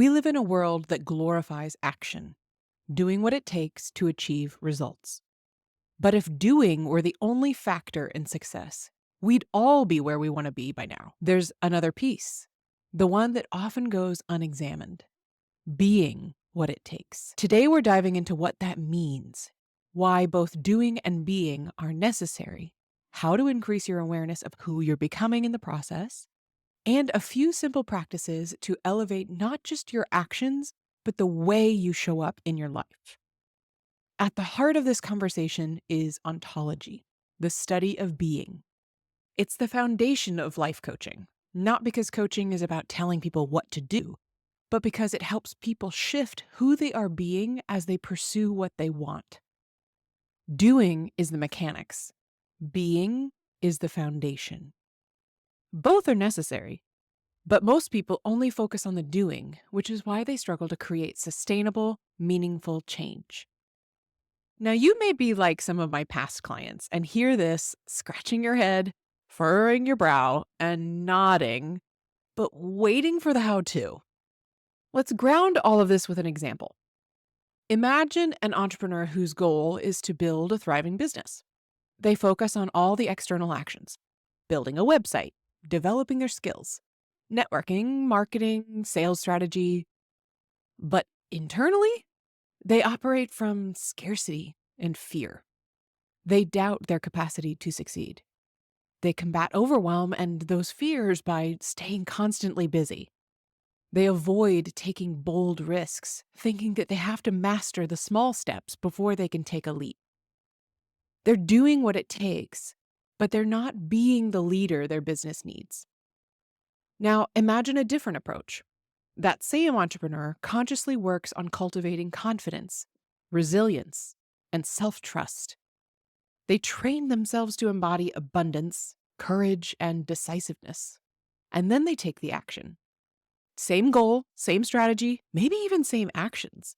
We live in a world that glorifies action, doing what it takes to achieve results. But if doing were the only factor in success, we'd all be where we want to be by now. There's another piece, the one that often goes unexamined: being what it takes. Today, we're diving into what that means, why both doing and being are necessary, how to increase your awareness of who you're becoming in the process, and a few simple practices to elevate not just your actions, but the way you show up in your life. At the heart of this conversation is ontology, the study of being. It's the foundation of life coaching, not because coaching is about telling people what to do, but because it helps people shift who they are being as they pursue what they want. Doing is the mechanics. Being is the foundation. Both are necessary, but most people only focus on the doing, which is why they struggle to create sustainable, meaningful change. Now, you may be like some of my past clients and hear this, scratching your head, furrowing your brow, and nodding, but waiting for the how to. Let's ground all of this with an example. Imagine an entrepreneur whose goal is to build a thriving business. They focus on all the external actions: building a website, developing their skills, networking, marketing, sales strategy. But internally, they operate from scarcity and fear. They doubt their capacity to succeed. They combat overwhelm and those fears by staying constantly busy. They avoid taking bold risks, thinking that they have to master the small steps before they can take a leap. They're doing what it takes, but they're not being the leader their business needs. Now, imagine a different approach. That same entrepreneur consciously works on cultivating confidence, resilience, and self-trust. They train themselves to embody abundance, courage, and decisiveness. And then they take the action. Same goal, same strategy, maybe even same actions.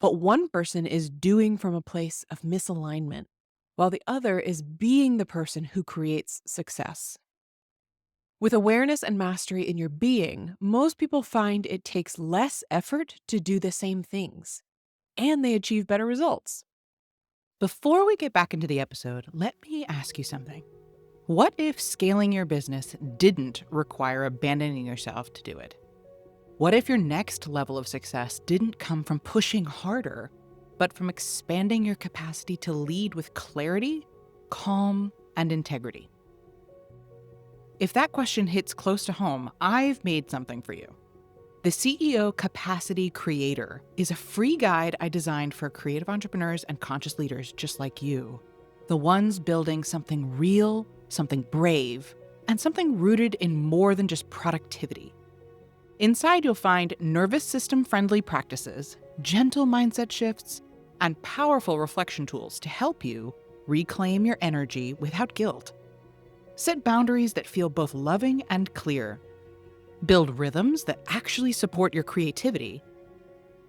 But one person is doing from a place of misalignment, while the other is being the person who creates success. With awareness and mastery in your being, most people find it takes less effort to do the same things, and they achieve better results. Before we get back into the episode, let me ask you something. What if scaling your business didn't require abandoning yourself to do it? What if your next level of success didn't come from pushing harder, but from expanding your capacity to lead with clarity, calm, and integrity? If that question hits close to home, I've made something for you. The CEO Capacity Creator is a free guide I designed for creative entrepreneurs and conscious leaders just like you. The ones building something real, something brave, and something rooted in more than just productivity. Inside, you'll find nervous system-friendly practices, gentle mindset shifts, and powerful reflection tools to help you reclaim your energy without guilt. Set boundaries that feel both loving and clear. Build rhythms that actually support your creativity,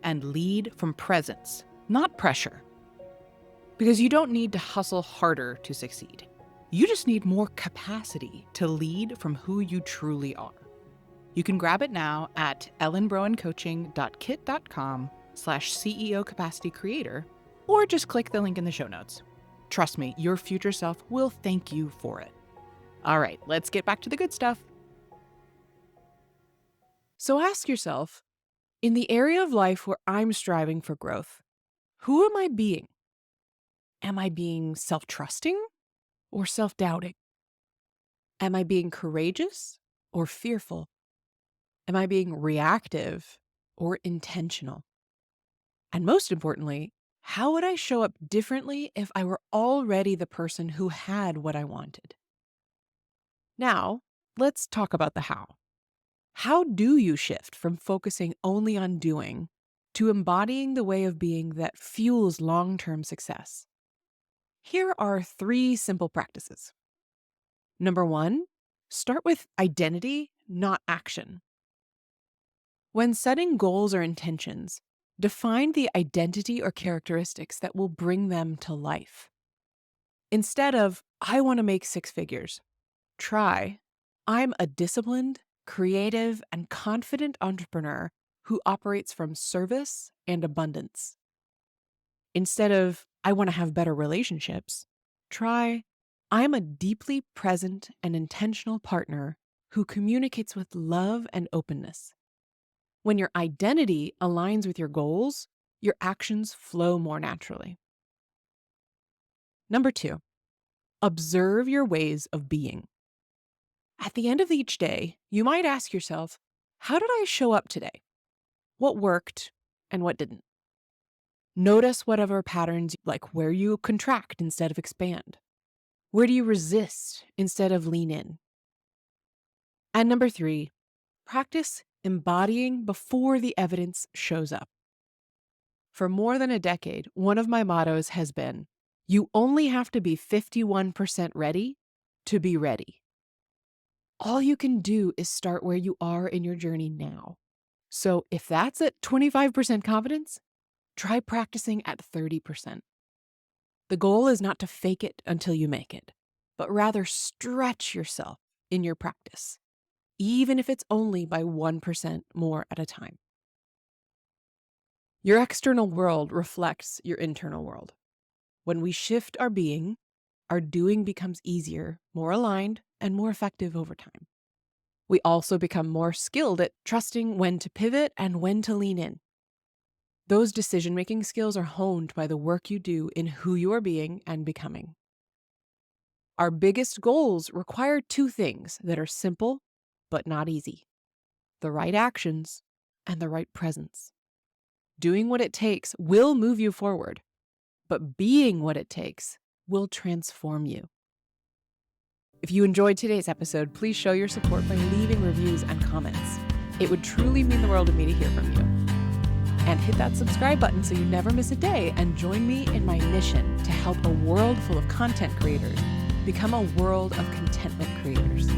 and lead from presence, not pressure. Because you don't need to hustle harder to succeed. You just need more capacity to lead from who you truly are. You can grab it now at ellenbrowencoaching.kit.com/CEO Capacity Creator, or just click the link in the show notes. Trust me, your future self will thank you for it. All right, let's get back to the good stuff. So ask yourself, in the area of life where I'm striving for growth, who am I being? Am I being self-trusting or self-doubting? Am I being courageous or fearful? Am I being reactive or intentional? And most importantly, how would I show up differently if I were already the person who had what I wanted? Now, let's talk about the how. How do you shift from focusing only on doing to embodying the way of being that fuels long-term success? Here are 3 simple practices. Number 1, start with identity, not action. When setting goals or intentions, define the identity or characteristics that will bring them to life. Instead of, I want to make 6 figures, try, I'm a disciplined, creative, and confident entrepreneur who operates from service and abundance. Instead of, I want to have better relationships, try, I'm a deeply present and intentional partner who communicates with love and openness. When your identity aligns with your goals, your actions flow more naturally. Number 2, observe your ways of being. At the end of each day, you might ask yourself, how did I show up today? What worked and what didn't? Notice whatever patterns, like where you contract instead of expand. Where do you resist instead of lean in? And number 3, practice embodying before the evidence shows up. For more than a decade, one of my mottos has been, you only have to be 51% ready to be ready. All you can do is start where you are in your journey now. So if that's at 25% confidence, try practicing at 30%. The goal is not to fake it until you make it, but rather stretch yourself in your practice, even if it's only by 1% more at a time. Your external world reflects your internal world. When we shift our being, our doing becomes easier, more aligned, and more effective over time. We also become more skilled at trusting when to pivot and when to lean in. Those decision-making skills are honed by the work you do in who you are being and becoming. Our biggest goals require 2 things that are simple but not easy: the right actions and the right presence. Doing what it takes will move you forward, but being what it takes will transform you. If you enjoyed today's episode, please show your support by leaving reviews and comments. It would truly mean the world to me to hear from you. And hit that subscribe button so you never miss a day, and join me in my mission to help a world full of content creators become a world of contentment creators.